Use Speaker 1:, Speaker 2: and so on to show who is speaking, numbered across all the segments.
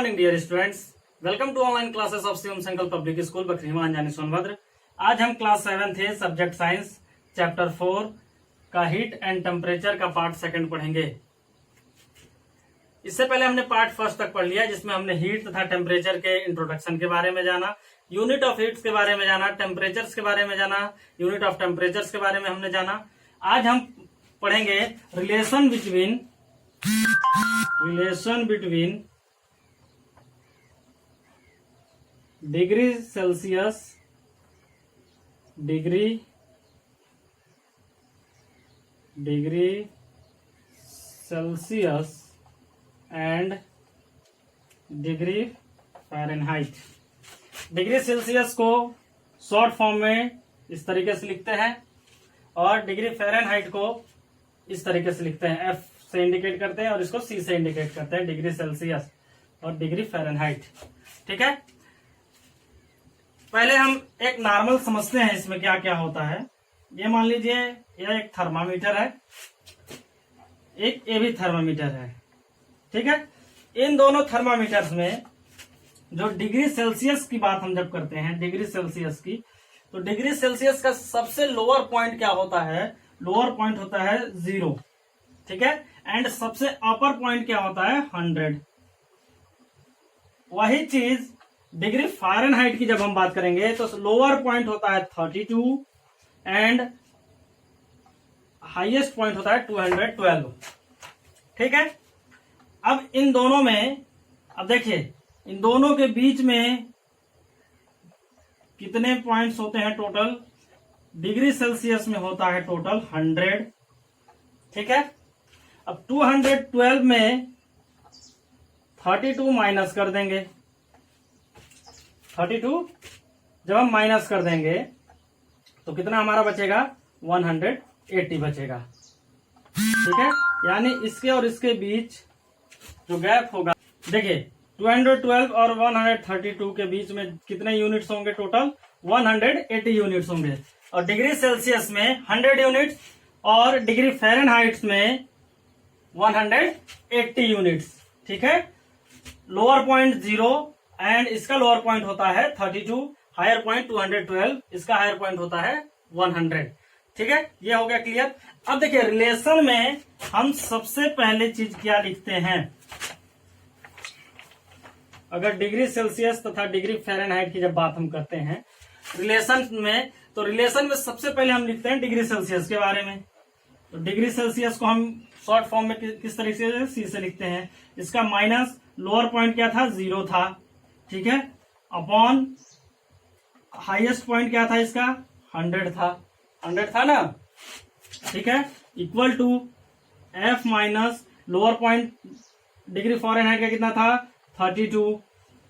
Speaker 1: Morning dear students, welcome to online classes of Shivam Sankalp public school Bakhrima Anjani Sonbhadra. आज हम class 7 थे, subject science, chapter 4 का heat and temperature का part second पढ़ेंगे। इससे पहले हमने पार्ट फर्स्ट तक पढ़ लिया, जिसमें हमने हीट तथा टेम्परेचर के इंट्रोडक्शन के बारे में जाना, यूनिट ऑफ हीट्स के बारे में जाना, टेम्परेचर्स के बारे में जाना, यूनिट ऑफ टेम्परेचर्स के बारे में हमने जाना। आज हम पढ़ेंगे relation between degree Celsius and degree Fahrenheit. Degree Celsius को शॉर्ट फॉर्म में इस तरीके से लिखते हैं और डिग्री फ़ारेनहाइट को इस तरीके से लिखते हैं, एफ से इंडिकेट करते हैं और इसको सी से इंडिकेट करते हैं, डिग्री सेल्सियस और डिग्री फ़ारेनहाइट। ठीक है, पहले हम एक नॉर्मल समझते हैं इसमें क्या क्या होता है। ये मान लीजिए यह एक थर्मामीटर है, एक ये भी थर्मामीटर है। ठीक है, इन दोनों थर्मामीटर्स में जो डिग्री सेल्सियस की बात हम जब करते हैं, डिग्री सेल्सियस की, तो डिग्री सेल्सियस का सबसे लोअर पॉइंट क्या होता है? लोअर पॉइंट होता है 0। ठीक है, एंड सबसे अपर पॉइंट क्या होता है? 100। वही चीज डिग्री फ़ारेनहाइट की जब हम बात करेंगे तो लोअर पॉइंट होता है 32 एंड हाईएस्ट पॉइंट होता है 212। ठीक है, अब इन दोनों में, अब देखिए इन दोनों के बीच में कितने पॉइंट्स होते हैं टोटल? डिग्री सेल्सियस में होता है टोटल 100। ठीक है, अब 212 में 32 माइनस कर देंगे। 32 जब हम माइनस कर देंगे तो कितना हमारा बचेगा? 180 बचेगा। ठीक है, यानी इसके और इसके बीच जो गैप होगा, देखिए 212 और 132 के बीच में कितने यूनिट्स होंगे टोटल? 180 यूनिट्स होंगे। और डिग्री सेल्सियस में 100 यूनिट्स और डिग्री फ़ारेनहाइट में 180 यूनिट्स। ठीक है, लोअर पॉइंट 0 एंड इसका लोअर पॉइंट होता है 32, हायर पॉइंट 212, इसका हायर पॉइंट होता है 100। ठीक है, ये हो गया क्लियर। अब देखिए रिलेशन में हम सबसे पहले चीज क्या लिखते हैं? अगर डिग्री सेल्सियस तथा डिग्री फ़ारेनहाइट की जब बात हम करते हैं रिलेशन में, तो रिलेशन में सबसे पहले हम लिखते हैं डिग्री सेल्सियस के बारे में। तो डिग्री सेल्सियस को हम शॉर्ट फॉर्म में किस तरीके से? सी से लिखते हैं। इसका माइनस लोअर पॉइंट क्या था? 0 था। ठीक है, अपॉन हाईएस्ट पॉइंट क्या था इसका? 100 था। 100 था ना। ठीक है, equal to F minus lower point degree Fahrenheit का कितना था? 32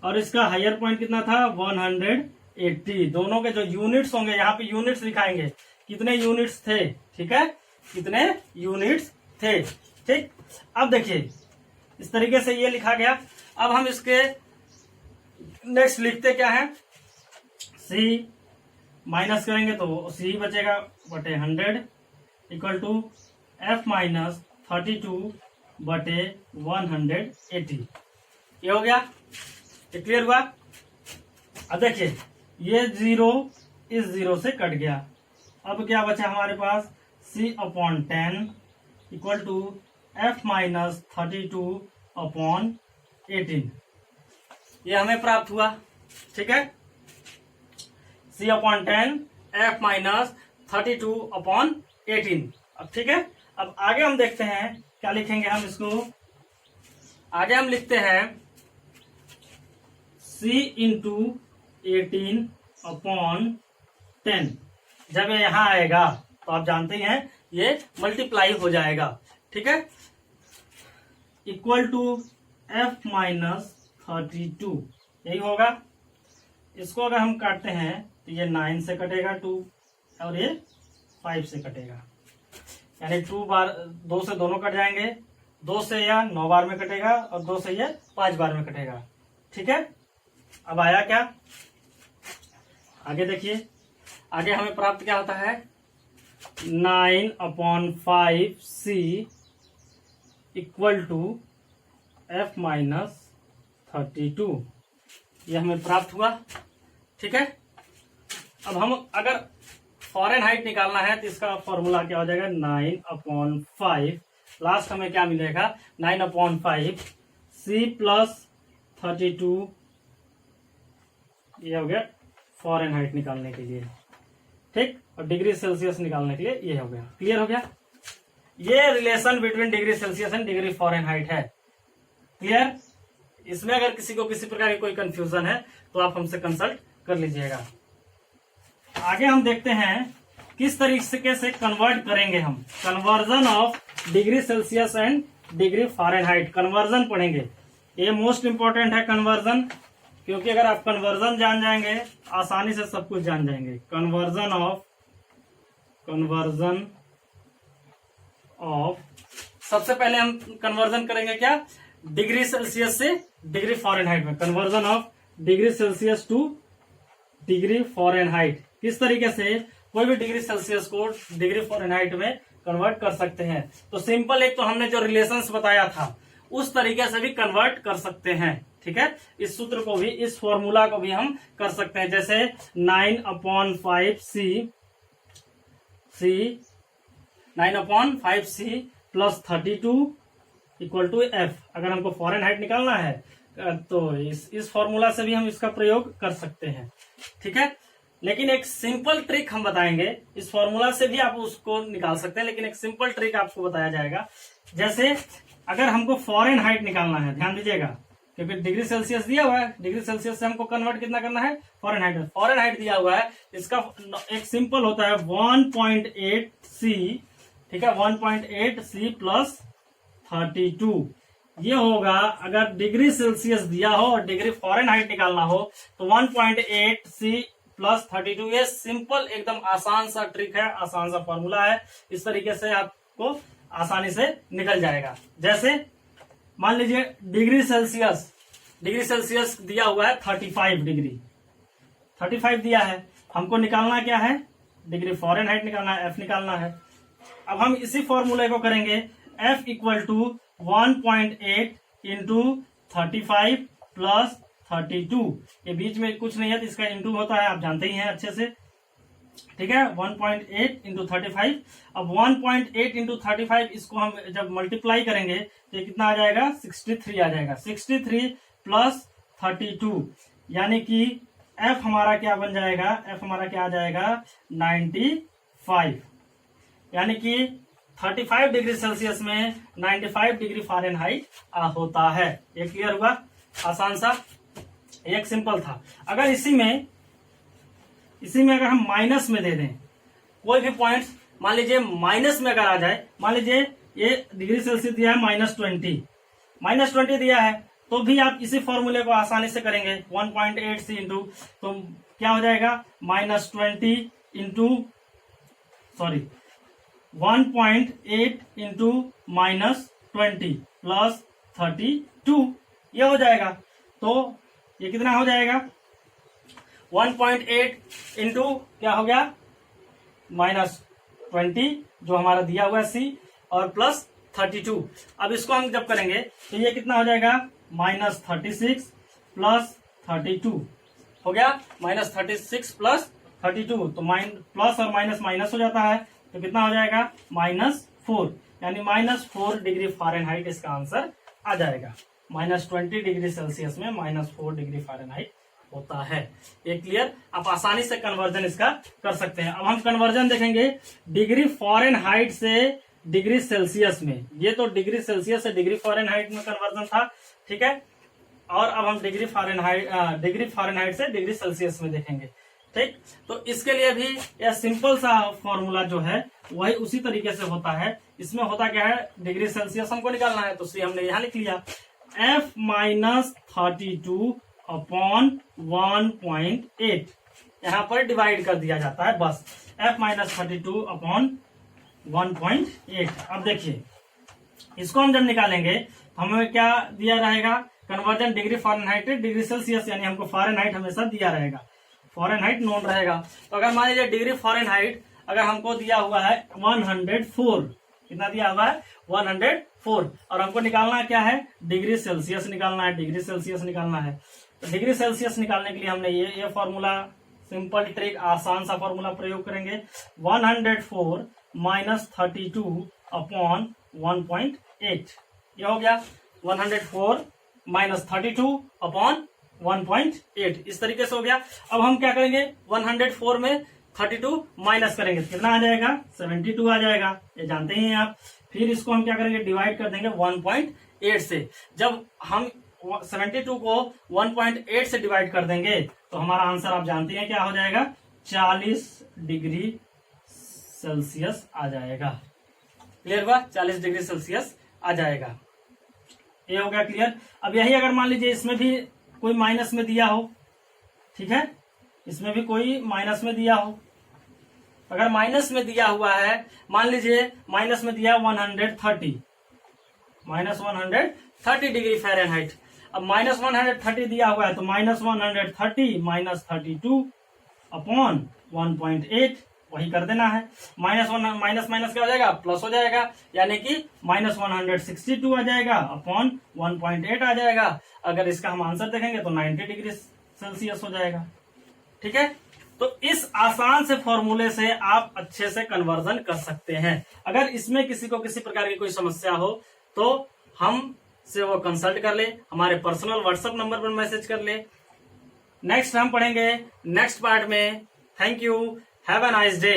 Speaker 1: और इसका हायर पॉइंट कितना था? 180। दोनों के जो यूनिट्स होंगे, यहाँ पे यूनिट्स लिखाएंगे, कितने यूनिट्स थे। ठीक है, कितने यूनिट्स थे। ठीक, अब देखिए इस तरीके से ये लिखा गया। अब हम इसके नेक्स्ट लिखते क्या है? सी माइनस करेंगे तो सी बचेगा बटे 100 इक्वल टू एफ माइनस 32 बटे 180। ये हो गया, ये क्लियर हुआ। अब देखिए ये 0 इस 0 से कट गया। अब क्या बचा हमारे पास? c upon 10 equal to F minus 32 upon 18। ये हमें प्राप्त हुआ। ठीक है, c upon 10 F minus 32 upon 18। अब ठीक है, अब आगे हम देखते हैं क्या लिखेंगे हम इसको। आगे हम लिखते हैं c इंटू 18 अपॉन 10। जब ये यहां आएगा तो आप जानते हैं ये मल्टीप्लाई हो जाएगा। ठीक है, इक्वल टू एफ माइनस 32, यही होगा। इसको अगर हम काटते हैं तो ये 9 से कटेगा 2 और ये 5 से कटेगा, यानी 2 बार 2 से दोनों कट जाएंगे। 2 से यह 9 बार में कटेगा और 2 से यह 5 बार में कटेगा। ठीक है, अब आया क्या? आगे देखिए, आगे हमें प्राप्त क्या होता है? 9 upon 5 C equal to F minus 32 ये हमें प्राप्त हुआ। ठीक है, अब हम अगर फ़ारेनहाइट निकालना है तो इसका फॉर्मूला क्या हो जाएगा, 9/5। लास्ट हमें क्या मिलेगा, 9/5 C प्लस 32, ये हो गया फ़ारेनहाइट निकालने के लिए। ठीक, और डिग्री सेल्सियस निकालने के लिए ये हो गया। क्लियर हो गया, ये relation between degree Celsius and degree Fahrenheit है। क्लियर, इसमें अगर किसी को किसी प्रकार की कोई कंफ्यूजन है तो आप हमसे कंसल्ट कर लीजिएगा। आगे हम देखते हैं किस तरीके से कन्वर्ट करेंगे हम, conversion of degree Celsius and degree Fahrenheit, conversion पढ़ेंगे। ये मोस्ट इंपॉर्टेंट है कन्वर्जन, क्योंकि अगर आप कन्वर्जन जान जाएंगे आसानी से सब कुछ जान जाएंगे। कन्वर्जन ऑफ सबसे पहले हम कन्वर्जन करेंगे क्या, डिग्री सेल्सियस से डिग्री फ़ारेनहाइट में, conversion of degree Celsius two degree Fahrenheit. किस तरीके से कोई भी डिग्री सेल्सियस को डिग्री फ़ारेनहाइट में कन्वर्ट कर सकते हैं। तो सिंपल, एक तो हमने जो रिलेशंस बताया था उस तरीके से भी कन्वर्ट कर सकते हैं। ठीक है, इस सूत्र को भी, इस फॉर्मूला को भी हम कर सकते हैं। जैसे 9/5 C plus 32 equal to F। अगर हमको फ़ारेनहाइट निकालना है तो इस फॉर्मूला से भी हम इसका प्रयोग कर सकते हैं। ठीक है, लेकिन एक सिंपल ट्रिक हम बताएंगे। इस फॉर्मूला से भी आप उसको निकाल सकते हैं, लेकिन एक सिंपल ट्रिक आपको बताया जाएगा। जैसे अगर हमको फ़ारेनहाइट निकालना है, ध्यान दीजिएगा, क्योंकि डिग्री सेल्सियस दिया हुआ है, डिग्री सेल्सियस से हमको कन्वर्ट कितना करना है, फ़ारेनहाइट में। फ़ारेनहाइट दिया हुआ है, इसका एक सिंपल होता है 1.8 C। ठीक है, 1.8 C प्लस 32 ये होगा। अगर डिग्री सेल्सियस दिया हो और डिग्री फ़ारेनहाइट निकालना हो तो 1.8 C प्लस 32। ये सिंपल एकदम आसान सा ट्रिक है, आसान सा फॉर्मूला है। इस तरीके से आपको आसानी से निकल जाएगा। जैसे मान लीजिए डिग्री सेल्सियस दिया हुआ है 35 डिग्री, 35 दिया है, हमको निकालना क्या है, डिग्री फ़ारेनहाइट निकालना है, F निकालना है। अब हम इसी फॉर्मूले को करेंगे, F equal to 1.8 into 35 plus 32। ये बीच में कुछ नहीं है तो इसका इंटू होता है, आप जानते ही हैं अच्छे से। ठीक है, 1.8 इंटू 35। अब 1.8 इंटू 35 इसको हम जब मल्टीप्लाई करेंगे तो ये कितना आ जाएगा, 63 आ जाएगा। 63 प्लस 32 यानी कि F हमारा क्या बन जाएगा, F हमारा क्या आ जाएगा, 95। यानी कि 35 डिग्री सेल्सियस में 95 डिग्री फ़ारेनहाइट होता है। ये क्लियर हुआ, आसान सा, एक सिंपल था। अगर इसी में अगर हम माइनस में दे दें कोई भी पॉइंट्स, मान लीजिए माइनस में अगर आ जाए, मान लीजिए ये डिग्री सेल्सियस दिया है -20 दिया है, तो भी आप इसी फॉर्मूले को आसानी से करेंगे। 1.8 C इंटू, तो क्या हो जाएगा, -20 इंटू 1.8 इंटू -20 प्लस 32 ये हो जाएगा। तो ये कितना हो जाएगा, 1.8 इंटू क्या हो गया, -20 जो हमारा दिया हुआ है C और प्लस 32। अब इसको हम जब करेंगे तो ये कितना हो जाएगा, -36 प्लस 32 हो गया, -36 प्लस 32। तो प्लस और माइनस माइनस हो जाता है, तो कितना हो जाएगा, -4, यानी -4 डिग्री फ़ारेनहाइट इसका आंसर आ जाएगा। -20 डिग्री सेल्सियस में -4 डिग्री फ़ारेनहाइट होता है। ये क्लियर, आप आसानी से कन्वर्जन इसका कर सकते हैं। अब हम कन्वर्जन देखेंगे डिग्री फ़ारेनहाइट से डिग्री सेल्सियस में। ये तो डिग्री सेल्सियस से डिग्री फ़ारेनहाइट में कन्वर्जन था, ठीक है। और अब हम डिग्री फ़ारेनहाइट से डिग्री सेल्सियस में देखेंगे, ठीक। तो इसके लिए भी यह सिंपल सा फॉर्मूला जो है वही उसी तरीके से होता है। इसमें होता क्या है, डिग्री सेल्सियस हमको निकालना है, तो हमने यहां लिख लिया F-32 अपॉन 1.8, यहां पर डिवाइड कर दिया जाता है बस। F-32 upon 1.8। अब देखिए इसको हम जब निकालेंगे तो हमें क्या दिया रहेगा, conversion degree Fahrenheit degree Celsius, यानी हमको फ़ारेनहाइट हमेशा दिया रहेगा, फ़ारेनहाइट नोन रहेगा। तो अगर मान लीजिए डिग्री फ़ारेनहाइट अगर हमको दिया हुआ है 104, कितना दिया हुआ है 104। और हमको निकालना क्या है, डिग्री सेल्सियस निकालना है, डिग्री सेल्सियस निकालना है। तो डिग्री सेल्सियस निकालने के लिए हमने ये फॉर्मूला, सिंपल ट्रिक, आसान सा फॉर्मूला प्रयोग करेंगे। 104 माइनस 32 अपॉन 1.8, ये हो गया 104 माइनस 32 अपॉन 1.8, इस तरीके से हो गया। अब हम क्या करेंगे, 104 में 32 माइनस करेंगे, कितना आ जाएगा 72 आ जाएगा, ये जानते ही हैं आप। फिर इसको हम क्या करेंगे, डिवाइड कर देंगे 1.8 से। जब हम 72 को 1.8 से डिवाइड कर देंगे तो हमारा आंसर आप जानते हैं क्या हो जाएगा, 40 डिग्री सेल्सियस आ जाएगा। क्लियर हुआ, 40 डिग्री सेल्सियस आ जाएगा। ये हो गया क्लियर। अब यही अगर मान लीजिए इसमें भी कोई माइनस में दिया हो, ठीक है, इसमें भी कोई माइनस में दिया हो, अगर माइनस में दिया हुआ है, मान लीजिए माइनस में दिया 130, माइनस 130 डिग्री फ़ारेनहाइट। अब माइनस 130 दिया हुआ है तो माइनस 130 माइनस 32 अपॉन 1.8, वही कर देना है। माइनस माइनस क्या हो जाएगा, प्लस हो जाएगा, यानी कि माइनस 162 आ जाएगा अपॉन 1.8 आ जाएगा। अगर इसका हम आंसर देखेंगे तो 90 डिग्री सेल्सियस हो जाएगा। ठीक है, तो इस आसान से फॉर्मूले से आप अच्छे से कन्वर्जन कर सकते हैं। अगर इसमें किसी को किसी प्रकार की कोई समस्या हो तो हम से वो कंसल्ट कर ले, हमारे पर्सनल व्हाट्सएप नंबर पर मैसेज कर ले। नेक्स्ट हम पढ़ेंगे नेक्स्ट पार्ट में। Thank you, have a nice day.